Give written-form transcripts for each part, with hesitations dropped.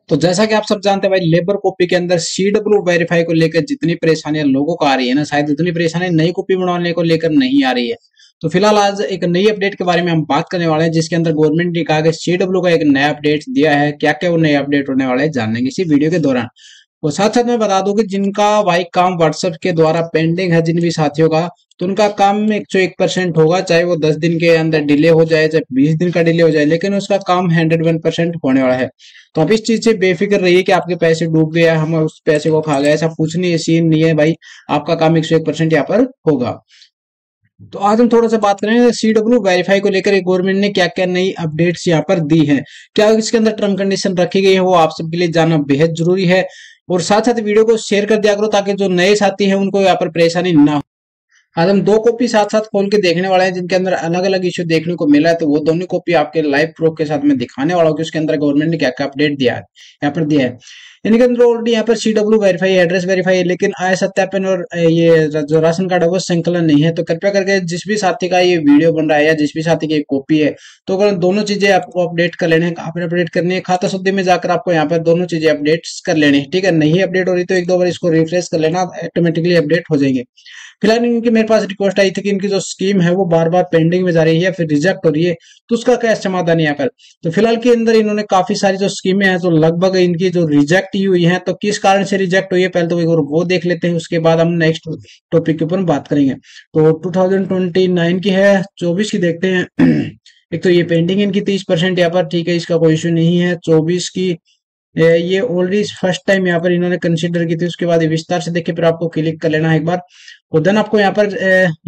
तो जैसा कि आप सब जानते हैं भाई, लेबर कॉपी के अंदर CW वेरीफाई को लेकर जितनी परेशानियां लोगों को आ रही है ना, शायद उतनी परेशानी नई कॉपी बनवाने को लेकर नहीं आ रही है। तो फिलहाल आज एक नई अपडेट के बारे में हम बात करने वाले हैं, जिसके अंदर गवर्नमेंट ने कहा कि CW का एक नया अपडेट दिया है। क्या क्या वो नए अपडेट होने वाले हैं जानेंगे इसी वीडियो के दौरान। और साथ साथ मैं बता दूं कि जिनका भाई काम व्हाट्सएप के द्वारा पेंडिंग है, जिन भी साथियों का, तो उनका काम 101% होगा। चाहे वो 10 दिन के अंदर डिले हो जाए, चाहे 20 दिन का डिले हो जाए, लेकिन उसका काम 101% होने वाला है। तो आप इस चीज से बेफिक्र रहिए कि आपके पैसे डूब गए, हम उस पैसे को खा गए, ऐसा कुछ नहीं है, सीन नहीं है भाई। आपका काम 101% यहाँ पर होगा। तो आज हम थोड़ा सा बात करेंगे CW वेरीफाई को लेकर गवर्नमेंट ने क्या क्या नई अपडेट्स यहाँ पर दी हैं, क्या इसके अंदर टर्म कंडीशन रखी गई है, वो आप सबके लिए जानना बेहद जरूरी है। और साथ साथ वीडियो को शेयर कर दिया करो, ताकि जो नए साथी हैं उनको यहाँ पर परेशानी ना हो। आज हम दो कॉपी साथ साथ खोल के देखने वाले हैं, जिनके अंदर अलग अलग इश्यू देखने को मिला है। तो वो दोनों कॉपी आपके लाइव प्रूफ के साथ में दिखाने वाला हूँ कि उसके अंदर गवर्नमेंट ने क्या क्या अपडेट दिया है, यहाँ पर दिया है। इनके अंदर ऑलरेडी यहाँ पर CW वेरीफाई है, एड्रेस वेरीफाई है, लेकिन आय सत्यापन और ये जो राशन कार्ड है वो संकलन नहीं है। तो कृपया करके जिस भी साथी का ये वीडियो बन रहा है या जिस भी साथी की कॉपी है, तो अगर दोनों चीजें आपको अपडेट कर लेने हैं, आपने अपडेट करनी है, खाता शुद्धि में जाकर आपको यहाँ पर दोनों चीजें अपडेट कर लेनी है। ठीक है, नहीं अपडेट हो रही तो एक दो बार इसको रिफ्रेश कर लेना, ऑटोमेटिकली अपडेट हो जाएंगे। फिलहाल इनकी मेरे पास रिक्वेस्ट आई थी कि इनकी जो स्कीम है वो बार बार पेंडिंग में जा रही है, फिर रिजेक्ट हो रही है, तो उसका क्या समाधान है यहाँ पर। तो फिलहाल के अंदर इन्होंने काफी सारी जो स्कीमें हैं, तो लगभग इनकी जो रिजेक्ट ही हुई है, तो किस कारण से रिजेक्ट हुई है पहले तो एक बार वो देख लेते हैं, उसके बाद हम नेक्स्ट टॉपिक के ऊपर बात करेंगे। तो 2029 की है, 24 की देखते हैं। एक तो ये पेंडिंग इनकी 30% यहाँ पर, ठीक है, इसका कोई इश्यू नहीं है। 24 की ये ऑलरेडी फर्स्ट टाइम यहाँ पर इन्होंने कंसीडर की थी, उसके बाद विस्तार से देखिए, फिर आपको क्लिक कर लेना है एक बार। और देन आपको यहाँ पर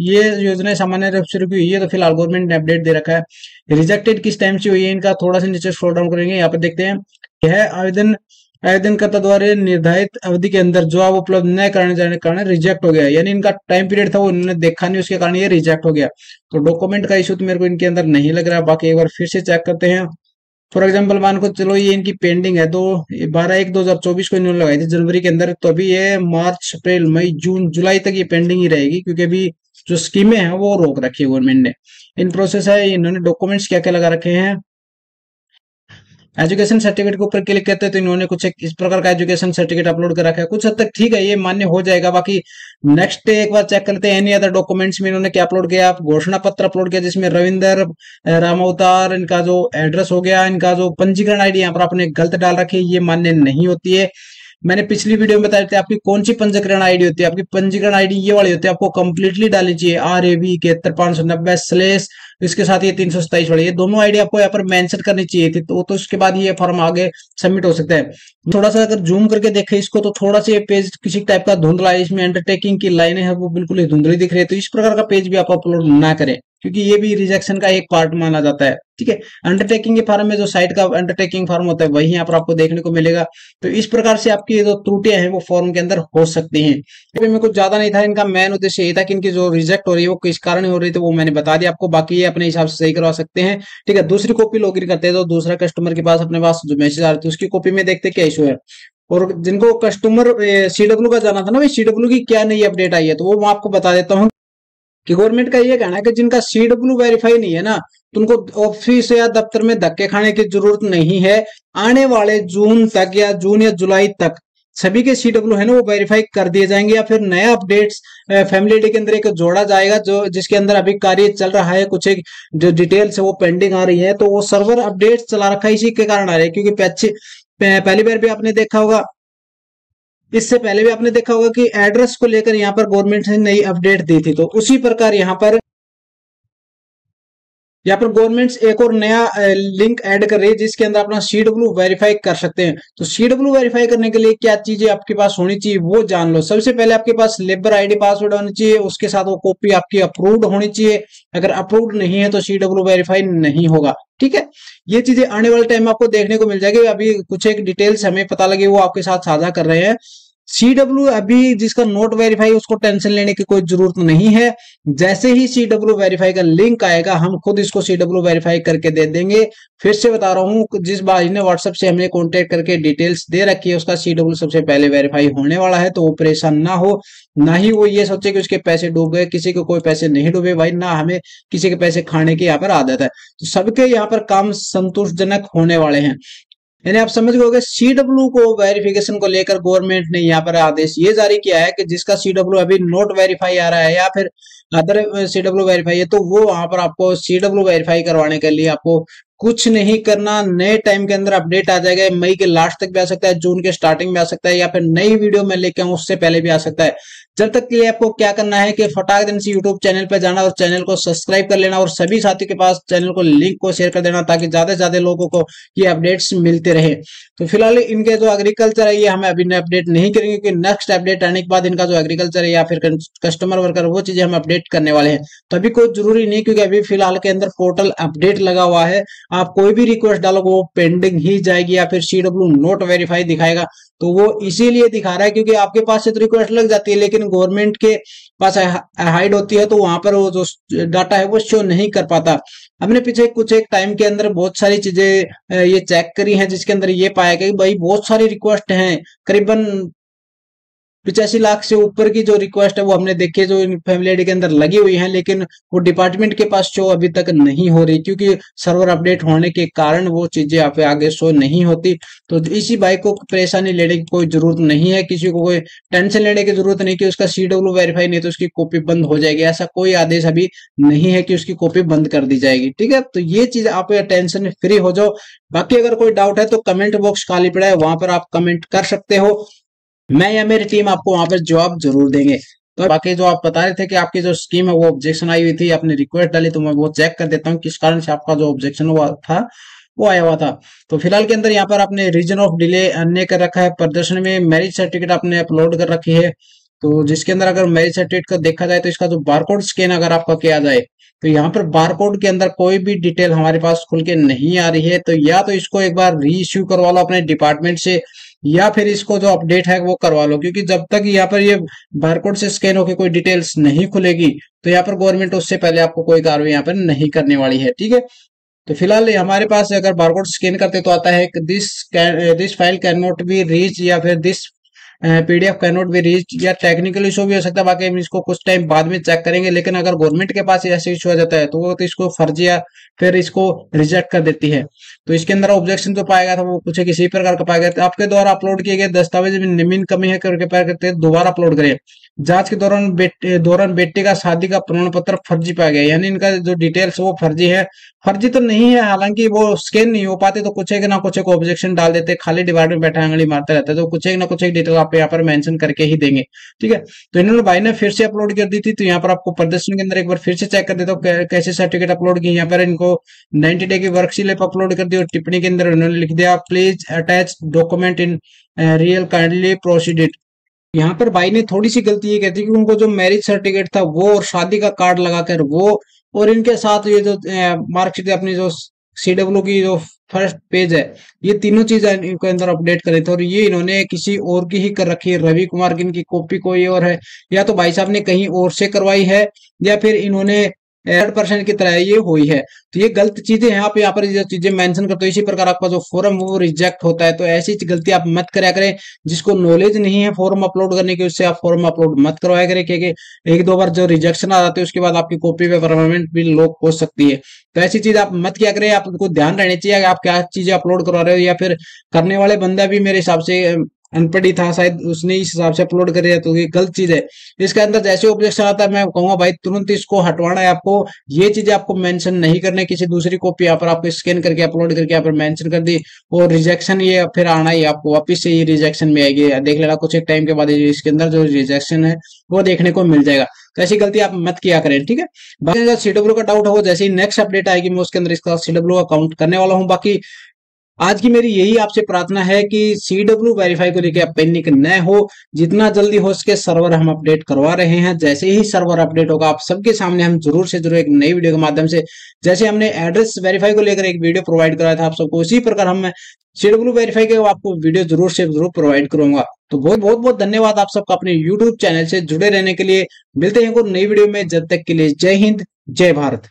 ये योजना सामान्य रूप से रुकी हुई है, तो फिलहाल गवर्नमेंट ने अपडेट दे रखा है। रिजेक्टेड किस टाइम से हुई है इनका, थोड़ा सा नीचे स्क्रॉल डाउन करेंगे, यहाँ पर देखते हैं। यह आवेदनकर्ता द्वारा निर्धारित अवधि के अंदर जवाब उपलब्ध न कराने जाने के कारण रिजेक्ट हो गया, यानी इनका टाइम पीरियड था वो इन्होंने देखा नहीं, उसके कारण ये रिजेक्ट हो गया। तो डॉक्यूमेंट का इशू तो मेरे को इनके अंदर नहीं लग रहा, बाकी एक बार फिर से चेक करते हैं। फॉर एग्जाम्पल मान को चलो ये इनकी पेंडिंग है, तो 12/1/2024 को इन्होंने लगाई थी जनवरी के अंदर, तो अभी ये मार्च अप्रैल मई जून जुलाई तक ये पेंडिंग ही रहेगी, क्योंकि अभी जो स्कीमें हैं वो रोक रखी है गवर्नमेंट ने। इन प्रोसेस है, इन्होंने डॉक्यूमेंट्स क्या क्या लगा रखे हैं। एजुकेशन सर्टिफिकेट के ऊपर क्लिक करते हैं तो इन्होंने कुछ इस प्रकार का एजुकेशन सर्टिफिकेट अपलोड कर रखा है। कुछ हद तक ठीक है, ये मान्य हो जाएगा। बाकी नेक्स्ट एक बार चेक करते हैं, एनी अदर डॉक्यूमेंट्स में इन्होंने क्या अपलोड किया। आप घोषणा पत्र अपलोड किया, जिसमें रविंदर रामावतार, इनका जो एड्रेस हो गया, इनका जो पंजीकरण आईडी यहाँ पर आपने गलत डाल रखी है, ये मान्य नहीं होती है। मैंने पिछली वीडियो में बताया था आपकी कौन सी पंजीकरण आईडी होती है। आपकी पंजीकरण आईडी ये वाली होती है, आपको कंप्लीटली डालनी चाहिए, RAB 71590 इसके साथ ये 327 वाली, ये दोनों आईडी आपको यहाँ पर मेंशन करनी चाहिए थी। तो उसके बाद ये फॉर्म आगे सबमिट हो सकता है। थोड़ा सा अगर जूम करके देखें इसको, तो थोड़ा सा ये पेज किसी टाइप का धुंधला है, इसमें अंडरटेकिंग की लाइनें हैं वो बिल्कुल ही धुंधली दिख रही है। तो इस प्रकार का पेज भी आप अपलोड ना करें, क्योंकि ये भी रिजेक्शन का एक पार्ट माना जाता है। ठीक है, अंडरटेकिंग के फॉर्म में जो साइट का अंडरटेकिंग फॉर्म होता है वही यहाँ पर आपको देखने को मिलेगा। तो इस प्रकार से आपकी जो त्रुटियां हैं वो फॉर्म के अंदर हो सकती हैं। अभी में कुछ ज्यादा नहीं था, इनका मेन उद्देश्य ये था कि इनकी जो रिजेक्ट हो रही है वो किस कारण हो रही थी, वो मैंने बता दिया आपको। बाकी ये अपने हिसाब से सही करवा सकते हैं। ठीक है, दूसरी कॉपी लॉगिन करते हैं, तो दूसरा कस्टमर के पास अपने पास जो मैसेज आ रहा था उसकी कॉपी में देखते क्या इशू है। और जिनको कस्टमर CW का जाना था ना, CW की क्या नई अपडेट आई है, तो वो मैं आपको बता देता हूँ कि गवर्नमेंट का ये कहना है कि जिनका CW वेरीफाई नहीं है ना, तो उनको ऑफिस या दफ्तर में धक्के खाने की जरूरत नहीं है। आने वाले जून तक या जून या जुलाई तक सभी के CW है ना वो वेरीफाई कर दिए जाएंगे, या फिर नया अपडेट्स फैमिली डे के अंदर एक जोड़ा जाएगा, जो जिसके अंदर अभी कार्य चल रहा है, कुछ एक जो डिटेल्स है वो पेंडिंग आ रही है। तो वो सर्वर अपडेट्स चला रखा है, इसी के कारण आ रही है। क्योंकि पहली बार भी आपने देखा होगा, इससे पहले भी आपने देखा होगा कि एड्रेस को लेकर यहाँ पर गवर्नमेंट ने नई अपडेट दी थी। तो उसी प्रकार यहाँ पर गवर्नमेंट एक और नया लिंक ऐड कर रही है, जिसके अंदर अपना CW वेरीफाई कर सकते हैं। तो CW वेरीफाई करने के लिए क्या चीजें आपके पास होनी चाहिए वो जान लो। सबसे पहले आपके पास लेबर ID पासवर्ड होनी चाहिए, उसके साथ वो कॉपी आपकी अप्रूव्ड होनी चाहिए। अगर अप्रूव्ड नहीं है तो CW वेरीफाई नहीं होगा। ठीक है, ये चीजें आने वाले टाइम में आपको देखने को मिल जाएगी। अभी कुछ एक डिटेल्स हमें पता लगी, वो आपके साथ साझा कर रहे हैं। CW अभी जिसका नोट वेरीफाई, उसको टेंशन लेने की कोई जरूरत नहीं है। जैसे ही CW वेरीफाई का लिंक आएगा, हम खुद इसको CW वेरीफाई करके दे देंगे। फिर से बता रहा हूँ, जिस भाई ने व्हाट्सएप से हमें कांटेक्ट करके डिटेल्स दे रखी है, उसका CW सबसे पहले वेरीफाई होने वाला है। तो वो परेशान ना हो, ना ही वो ये सोचे कि उसके पैसे डूब गए। किसी को कोई पैसे नहीं डूबे भाई, ना हमें किसी के पैसे खाने की यहाँ पर आदत है। तो सबके यहाँ पर काम संतोषजनक होने वाले हैं। यानी आप समझ गए सीडब्ल्यू को वेरिफिकेशन को लेकर गवर्नमेंट ने यहाँ पर आदेश ये जारी किया है कि जिसका सीडब्ल्यू अभी नोट वेरीफाई आ रहा है या फिर अदर सीडब्ल्यू वेरीफाई है, तो वो वहां पर आपको सीडब्ल्यू वेरीफाई करवाने के लिए आपको कुछ नहीं करना। नए टाइम के अंदर अपडेट आ जाएगा, मई के लास्ट तक भी आ सकता है, जून के स्टार्टिंग में आ सकता है, या फिर नई वीडियो में लेके आऊं उससे पहले भी आ सकता है। जब तक के लिए आपको क्या करना है कि फटाक दिन से यूट्यूब चैनल पर जाना और चैनल को सब्सक्राइब कर लेना और सभी साथी के पास चैनल को लिंक को शेयर कर देना, ताकि ज्यादा से ज्यादा लोगों को ये अपडेट्स मिलते रहे। तो फिलहाल इनके जो एग्रीकल्चर है ये हमें अभी अपडेट नहीं करेंगे, क्योंकि नेक्स्ट अपडेट आने के बाद इनका जो एग्रीकल्चर है या फिर कस्टमर वर्कर वो चीजें हम अपडेट करने वाले हैं। तो अभी कोई जरूरी नहीं, क्योंकि अभी फिलहाल के अंदर पोर्टल अपडेट लगा हुआ है। आप कोई भी रिक्वेस्ट डालोगे वो पेंडिंग ही जाएगी या फिर सीडब्ल्यू नोट वेरीफाई दिखाएगा। तो वो इसीलिए दिखा रहा है क्योंकि आपके पास से तो रिक्वेस्ट लग जाती है, लेकिन गवर्नमेंट के पास हाइड होती है, तो वहां पर वो जो डाटा है वो शो नहीं कर पाता। हमने पीछे कुछ एक टाइम के अंदर बहुत सारी चीजें ये चेक करी हैं, जिसके अंदर ये पाया गया कि भाई बहुत सारी रिक्वेस्ट हैं, करीबन 85 लाख से ऊपर की जो रिक्वेस्ट है वो हमने देखी जो फैमिली आईडी के अंदर लगी हुई है, लेकिन वो डिपार्टमेंट के पास शो अभी तक नहीं हो रही, क्योंकि सर्वर अपडेट होने के कारण वो चीजें आप आगे शो नहीं होती। तो इसी भाई को परेशानी लेने की कोई जरूरत नहीं है, किसी को कोई टेंशन लेने की जरूरत नहीं कि उसका सीडब्ल्यू वेरीफाई नहीं तो उसकी कॉपी बंद हो जाएगी। ऐसा कोई आदेश अभी नहीं है कि उसकी कॉपी बंद कर दी जाएगी, ठीक है। तो ये चीज आप टेंशन फ्री हो जाओ। बाकी अगर कोई डाउट है तो कमेंट बॉक्स खाली पड़ा है, वहां पर आप कमेंट कर सकते हो, मैं या मेरी टीम आपको वहां पर जवाब जरूर देंगे। तो बाकी जो आप बता रहे थे कि आपकी जो स्कीम है वो ऑब्जेक्शन आई हुई थी, आपने रिक्वेस्ट डाली, तो मैं वो चेक कर देता हूँ किस कारण से आपका जो ऑब्जेक्शन हुआ था वो आया हुआ था। तो फिलहाल के अंदर यहाँ पर आपने रीजन ऑफ डिले अन्य कर रखा है, प्रदर्शन में मैरिज सर्टिफिकेट आपने अपलोड कर रखी है। तो जिसके अंदर अगर मैरिज सर्टिफिकेट को देखा जाए तो इसका जो बारकोड स्कैन अगर आपका किया जाए तो यहाँ पर बारकोड के अंदर कोई भी डिटेल हमारे पास खुल के नहीं आ रही है। तो या तो इसको एक बार री इश्यू करवा लो अपने डिपार्टमेंट से, या फिर इसको जो अपडेट है वो करवा लो, क्योंकि जब तक यहाँ पर ये बारकोड से स्कैन होकर कोई डिटेल्स नहीं खुलेगी तो यहाँ पर गवर्नमेंट उससे पहले आपको कोई कार्रवाई यहाँ पर नहीं करने वाली है, ठीक है। तो फिलहाल हमारे पास अगर बारकोड स्कैन करते तो आता है this file can not be reach, या फिर this PDF can not be reach, या टेक्निकल इशू भी हो सकता है। बाकी हम इसको कुछ टाइम बाद में चेक करेंगे, लेकिन अगर गवर्नमेंट के पास ऐसे इशू आ जाता है तो वो तो इसको फर्जी या फिर इसको रिजेक्ट कर देती है। तो इसके अंदर ऑब्जेक्शन जो पाया गया था वो कुछ किसी प्रकार का पाया गया था, आपके द्वारा अपलोड किए गए दस्तावेज में निम्न कमी है करके पाया करते दोबारा अपलोड करें। जांच के दौरान बेटे का शादी का प्रमाण पत्र फर्जी पाया गया, यानी इनका जो डिटेल्स वो फर्जी है। फर्जी तो नहीं है, हालांकि वो स्कैन नहीं हो पाते तो कुछ एक ना कुछ एक ऑब्जेक्शन डाल देते, खाली डिवाइड में बैठा आंगली मारते रहते, तो कुछ एक ना कुछ एक डिटेल आप यहाँ पर मेंशन करके ही देंगे, ठीक है। तो इन्होंने भाई ने फिर से अपलोड कर दी थी, तो यहाँ पर आपको प्रदर्शन के अंदर एक बार फिर से चेक कर देता हूँ कैसे सर्टिफिकेट अपलोड की। यहाँ पर इनको 90 डे की वर्कशीट अपलोड कर दी और टिप्पणी के अंदर उन्होंने लिख दिया please attach document in real kindly proceed it. यहाँ पर भाई ने थोड़ी सी गलती ये कहती है कि उनको जो मैरिज सर्टिफिकेट था वो और शादी का कार्ड लगाकर वो और इनके साथ ये जो मार्कशीट अपनी जो सीडब्ल्यू की जो फर्स्ट पेज है ये तीनों चीज इनके अंदर अपडेट करे थे, और ये इन्होंने किसी और की ही कर रखी है। रवि कुमार की इनकी कॉपी कोई और है, या तो भाई साहब ने कहीं और से करवाई है, या फिर इन्होंने 8% की तरह ये हुई है। तो ये गलत चीजें हैं, आप यहाँ पर जो चीजें मेंशन करते हो इसी प्रकार आपका जो फॉर्म वो रिजेक्ट होता है। तो ऐसी गलती आप मत करा करें, जिसको नॉलेज नहीं है फॉर्म अपलोड करने की उससे आप फॉर्म अपलोड मत करवाया करें, क्योंकि एक दो बार जो रिजेक्शन आ जाते हैं उसके बाद आपकी कॉपी पे परमानेंट भी लॉक हो सकती है। तो ऐसी चीज आप मत किया करें, आपको ध्यान रहनी चाहिए कि आप क्या चीजें अपलोड करवा रहे हो, या फिर करने वाले बंदा भी मेरे हिसाब से अनपढ़ ही था शायद, उसने इस हिसाब से अपलोड कर दिया, तो ये गलत चीज है। इसके अंदर जैसे ऑब्जेक्शन आता है मैं कहूंगा भाई तुरंत इसको हटवाना है आपको, ये चीजें आपको मेंशन नहीं करने, किसी दूसरी कॉपी यहाँ पर आपको स्कैन करके अपलोड करके यहाँ पर मेंशन कर दी और रिजेक्शन ये फिर आना ही आपको वापिस से ये रिजेक्शन में आएगी, देख लेना कुछ एक टाइम के बाद इसके अंदर जो रिजेक्शन है वो देखने को मिल जाएगा। तो ऐसी गलती आप मत किया करें, ठीक है। बाकी सीडब्ल्यू का डाउट है वो जैसे ही नेक्स्ट अपडेट आएगी मैं उसके अंदर इसका सीडब्ल्यू अकाउंट करने वाला हूँ। बाकी आज की मेरी यही आपसे प्रार्थना है कि सीडब्ल्यू वेरीफाई को लेकर आप पैनिक न हो, जितना जल्दी हो सके सर्वर हम अपडेट करवा रहे हैं। जैसे ही सर्वर अपडेट होगा आप सबके सामने हम जरूर से जरूर एक नई वीडियो के माध्यम से, जैसे हमने एड्रेस वेरीफाई को लेकर एक वीडियो प्रोवाइड कराया था आप सबको, उसी प्रकार हम सीडब्ल्यू वेरीफाई के आपको वीडियो जरूर से जरूर प्रोवाइड करूंगा। तो बहुत बहुत धन्यवाद आप सबका अपने यूट्यूब चैनल से जुड़े रहने के लिए। मिलते हैं कोई नई वीडियो में, जब तक के लिए जय हिंद जय भारत।